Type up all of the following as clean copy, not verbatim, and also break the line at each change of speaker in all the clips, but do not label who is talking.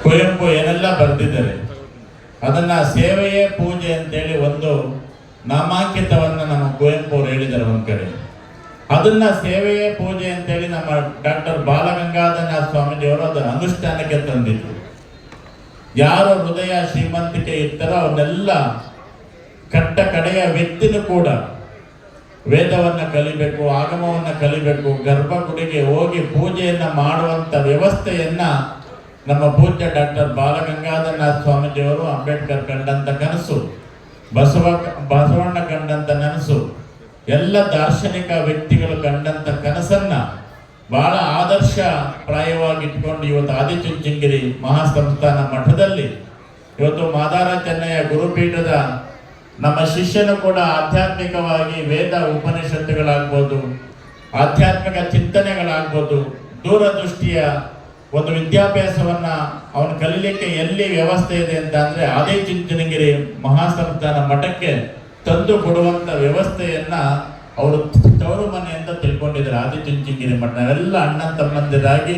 ಕುವೆಂಪು ಏನೆಲ್ಲ ಬರೆದಿದ್ದಾರೆ ಅದನ್ನ ಸೇವೆಯೇ ಪೂಜೆ ಅಂತೇಳಿ ಒಂದು ನಾಮಾಂಕಿತವನ್ನು ನಮ್ಮ ಕುವೆಂಪು ಅವರು ಹೇಳಿದ್ದಾರೆ ಒಂದ್ ಕಡೆ. ಅದನ್ನ ಸೇವೆಯೇ ಪೂಜೆ ಅಂತೇಳಿ ನಮ್ಮ ಡಾಕ್ಟರ್ ಬಾಲಗಂಗಾಧರನಾಥ ಸ್ವಾಮೀಜಿಯವರು ಅದನ್ನು ಅನುಷ್ಠಾನಕ್ಕೆ ತಂದಿದ್ರು. ಯಾರು ಹೃದಯ ಶ್ರೀಮಂತಿಕೆ ಇರ್ತಾರೋ ಅವನ್ನೆಲ್ಲ ಕಟ್ಟ ಕಡೆಯ ವ್ಯಕ್ತಿನೂ ಕೂಡ ವೇದವನ್ನ ಕಲಿಬೇಕು, ಆಗಮವನ್ನ ಕಲಿಬೇಕು, ಗರ್ಭಗುಡಿಗೆ ಹೋಗಿ ಪೂಜೆಯನ್ನ ಮಾಡುವಂತ ವ್ಯವಸ್ಥೆಯನ್ನ ನಮ್ಮ ಪೂಜ್ಯ ಡಾಕ್ಟರ್ ಬಾಲಗಂಗಾಧರನಾಥ ಸ್ವಾಮೀಜಿಯವರು ಅಂಬೇಡ್ಕರ್ ಕಂಡಂತ ಕನಸು, ಬಸವಣ್ಣ ಕಂಡಂತ ನನಸು, ಎಲ್ಲ ದಾರ್ಶನಿಕ ವ್ಯಕ್ತಿಗಳು ಕಂಡಂತ ಕನಸನ್ನ ಬಹಳ ಆದರ್ಶ ಪ್ರಾಯವಾಗಿ ಇಟ್ಕೊಂಡು ಇವತ್ತು ಆದಿಚುಂಚನಗಿರಿ ಮಹಾಸಂಸ್ಥಾನ ಮಠದಲ್ಲಿ ಇವತ್ತು ಮಾದಾರ ಚೆನ್ನಯ್ಯ ಗುರುಪೀಠದ ನಮ್ಮ ಶಿಷ್ಯನು ಕೂಡ ಆಧ್ಯಾತ್ಮಿಕವಾಗಿ ವೇದ ಉಪನಿಷತ್ತುಗಳಾಗ್ಬೋದು, ಆಧ್ಯಾತ್ಮಿಕ ಚಿಂತನೆಗಳಾಗ್ಬೋದು, ದೂರದೃಷ್ಟಿಯ ಒಂದು ವಿದ್ಯಾಭ್ಯಾಸವನ್ನ ಅವನು ಕಲೀಲಿಕ್ಕೆ ಎಲ್ಲಿ ವ್ಯವಸ್ಥೆ ಇದೆ ಅಂತ ಅಂದ್ರೆ ಆದಿಚುಂಚನಗಿರಿ ಮಹಾಸಂಸ್ಥಾನ ಮಠಕ್ಕೆ ತಂದು ಕೊಡುವಂತ ವ್ಯವಸ್ಥೆಯನ್ನ ಅವರು ತವರು ಮನೆ ಅಂತ ತಿಳ್ಕೊಂಡಿದ್ದಾರೆ. ಆದಿಚುಂಚನಗಿರಿ ಮಠ ನಾವೆಲ್ಲ ಅಣ್ಣ ತಮ್ಮಂದಿರಾಗಿ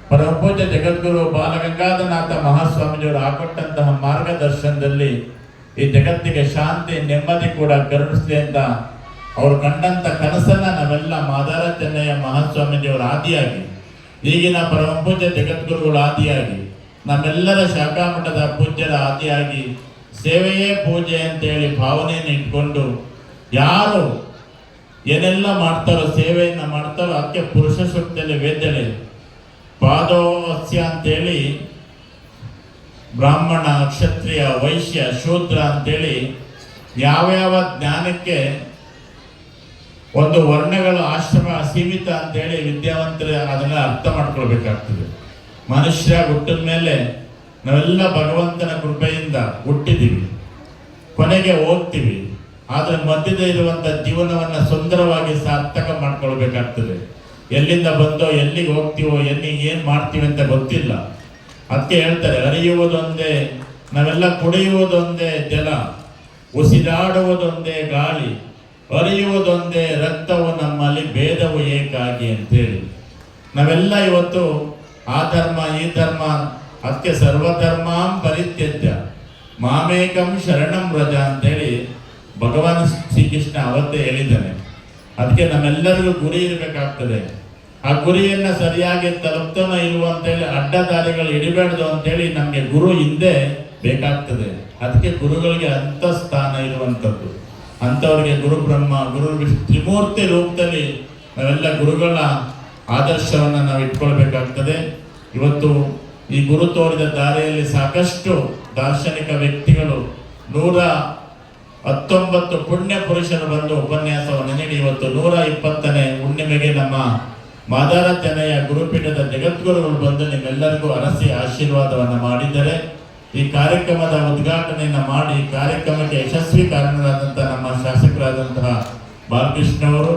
ಪರಮಪೂಜ್ಯ ಜಗದ್ಗುರು ಬಾಲಗಂಗಾಧರನಾಥ ಮಹಾಸ್ವಾಮೀಜಿಯವರು ಹಾಕೊಟ್ಟಂತಹ ಮಾರ್ಗದರ್ಶನದಲ್ಲಿ ಈ ಜಗತ್ತಿಗೆ ಶಾಂತಿ ನೆಮ್ಮದಿ ಕೂಡ ಕರುಣಿಸಲಿ ಅಂತ ಅವರು ಕಂಡಂತ ಕನಸನ್ನ ನಾವೆಲ್ಲ ಮಾದಾರ ಚೆನ್ನಯ್ಯ ಮಹಾಸ್ವಾಮೀಜಿಯವರ ಆದಿಯಾಗಿ, ಈಗಿನ ಪರಮಪೂಜ್ಯ ಜಗದ್ಗುರುಗಳ ಆದಿಯಾಗಿ, ನಮ್ಮೆಲ್ಲರ ಶಾಖಾ ಮಠದ ಪೂಜ್ಯರ ಆದಿಯಾಗಿ ಸೇವೆಯೇ ಪೂಜೆ ಅಂತೇಳಿ ಭಾವನೆಯನ್ನು ಇಟ್ಕೊಂಡು ಯಾರು ಏನೆಲ್ಲ ಮಾಡ್ತಾರೋ, ಸೇವೆಯನ್ನ ಮಾಡ್ತಾರೋ ಅದಕ್ಕೆ ಪುರುಷ ಸೂಕ್ತದಲ್ಲಿ ವೇದ್ಯಳೆ ಪಾದೋಸ್ಯ ಅಂತೇಳಿ ಬ್ರಾಹ್ಮಣ, ಕ್ಷತ್ರಿಯ, ವೈಶ್ಯ, ಶೂದ್ರ ಅಂತೇಳಿ ಯಾವ್ಯಾವ ಜ್ಞಾನಕ್ಕೆ ಒಂದು ವರ್ಣಗಳು ಆಶ್ರಮ ಸೀಮಿತ ಅಂತೇಳಿ ವಿದ್ಯಾವಂತರು ಅದನ್ನ ಅರ್ಥ ಮಾಡ್ಕೊಳ್ಬೇಕಾಗ್ತದೆ. ಮನುಷ್ಯ ಹುಟ್ಟಿದ ಮೇಲೆ ನಾವೆಲ್ಲ ಭಗವಂತನ ಕೃಪೆಯಿಂದ ಹುಟ್ಟಿದ್ದೀವಿ, ಕೊನೆಗೆ ಹೋಗ್ತೀವಿ. ಆದ್ರೆ ಮಧ್ಯದ ಇರುವಂತ ಜೀವನವನ್ನ ಸುಂದರವಾಗಿ ಸಾರ್ಥಕ ಮಾಡ್ಕೊಳ್ಬೇಕಾಗ್ತದೆ. ಎಲ್ಲಿಂದ ಬಂದೋ ಎಲ್ಲಿಗೆ ಹೋಗ್ತೀವೋ ಏನ್ ಮಾಡ್ತೀವಿ ಅಂತ ಗೊತ್ತಿಲ್ಲ. ಅದಕ್ಕೆ ಹೇಳ್ತಾರೆ, ಅರಿಯುವುದೊಂದೇ ನಾವೆಲ್ಲ, ಕುಡಿಯುವುದೊಂದೇ ಜಲ, ಉಸಿರಾಡುವುದೊಂದೇ ಗಾಳಿ, ಅರಿಯುವುದೊಂದೇ ರಕ್ತವು ನಮ್ಮಲ್ಲಿ, ಭೇದವು ಏಕಾಗಿ ಅಂತೇಳಿ ನಾವೆಲ್ಲ ಇವತ್ತು ಆ ಧರ್ಮ ಈ ಧರ್ಮ, ಅದಕ್ಕೆ ಸರ್ವಧರ್ಮಾಂ ಪರಿತ್ಯಜ್ಯ ಮಾಮೇಕಂ ಶರಣಂ ವ್ರಜ ಅಂತೇಳಿ ಭಗವಾನ್ ಶ್ರೀಕೃಷ್ಣ ಅವತ್ತೇ ಹೇಳಿದ್ದಾನೆ. ಅದಕ್ಕೆ ನಮ್ಮೆಲ್ಲರಿಗೂ ಗುರಿ ಇರಬೇಕಾಗ್ತದೆ. ಆ ಗುರಿಯನ್ನ ಸರಿಯಾಗಿ ತಲುಪ್ತಾನೋ ಇಲ್ವೋ ಅಂತೇಳಿ ಅಡ್ಡದಾರಿಗಳು ಹಿಡಿಬೇಡ್ದು ಅಂತೇಳಿ ನಮಗೆ ಗುರು ಹಿಂದೆ ಬೇಕಾಗ್ತದೆ. ಅದಕ್ಕೆ ಗುರುಗಳಿಗೆ ಅಂತ ಸ್ಥಾನ ಇರುವಂಥದ್ದು. ಅಂಥವ್ರಿಗೆ ಗುರು ಬ್ರಹ್ಮ, ಗುರು ವಿಷ್ಣು, ತ್ರಿಮೂರ್ತಿ ರೂಪದಲ್ಲಿ ನಾವೆಲ್ಲ ಗುರುಗಳ ಆದರ್ಶವನ್ನು ನಾವು ಇಟ್ಕೊಳ್ಬೇಕಾಗ್ತದೆ. ಇವತ್ತು ಈ ಗುರು ತೋರಿದ ದಾರಿಯಲ್ಲಿ ಸಾಕಷ್ಟು ದಾರ್ಶನಿಕ ವ್ಯಕ್ತಿಗಳು 119 ಪುಣ್ಯ ಪುರುಷರು ಬಂದು ಉಪನ್ಯಾಸವನ್ನು ನೀಡಿ ಇವತ್ತು 120ನೇ ಹುಣ್ಣಿಮೆಗೆ ನಮ್ಮ ಮಾದಾರ ಚೆನ್ನಯ್ಯ ಗುರುಪೀಠದ ಜಗದ್ಗುರುಗಳು ಬಂದು ನಿಮ್ಮೆಲ್ಲರಿಗೂ ಅರಸಿ ಆಶೀರ್ವಾದವನ್ನು ಮಾಡಿದ್ದಾರೆ. ಈ ಕಾರ್ಯಕ್ರಮದ ಉದ್ಘಾಟನೆಯನ್ನು ಮಾಡಿ ಕಾರ್ಯಕ್ರಮಕ್ಕೆ ಯಶಸ್ವಿ ಕಾರಣರಾದಂತಹ ನಮ್ಮ ಶಾಸಕರಾದಂತಹ ಬಾಲಕೃಷ್ಣ ಅವರು,